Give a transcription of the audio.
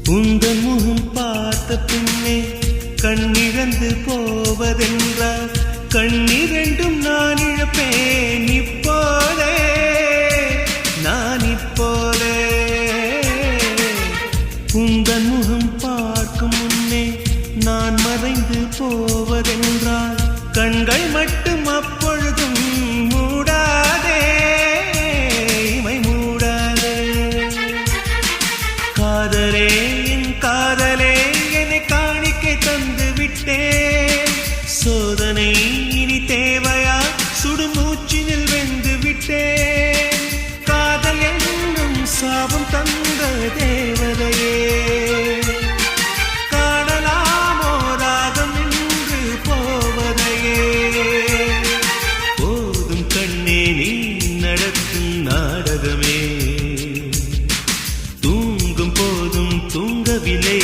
உந்தன் முகம் பார்த்த பின்னே கண்ணிழந்து போவதென்றால் கண்ணிரண்டும் நான் இழப்பேன் இப்போதே உந்தன் முகம் பார்க்கும் முன்னே நான் மறைந்து போவதென்றால் கண்கள் மட்டும் அப்பொழுதும் மூடாதே இமை மூடாதே காதலே என் காதலே என்னை காணிக்கை தந்து விட்டேன் சோதனை இனி தேவையா சுடுமூச்சினில் வெந்து விட்டேன் காதல் என்னும் சாபம் தந்த தேவதையே காணலாமோ ராகம் நின்று போவதையே போதும் கண்ணே நீ நடக்கும் நாடகமே தூங்கும் போதும் தூங்கவில்லை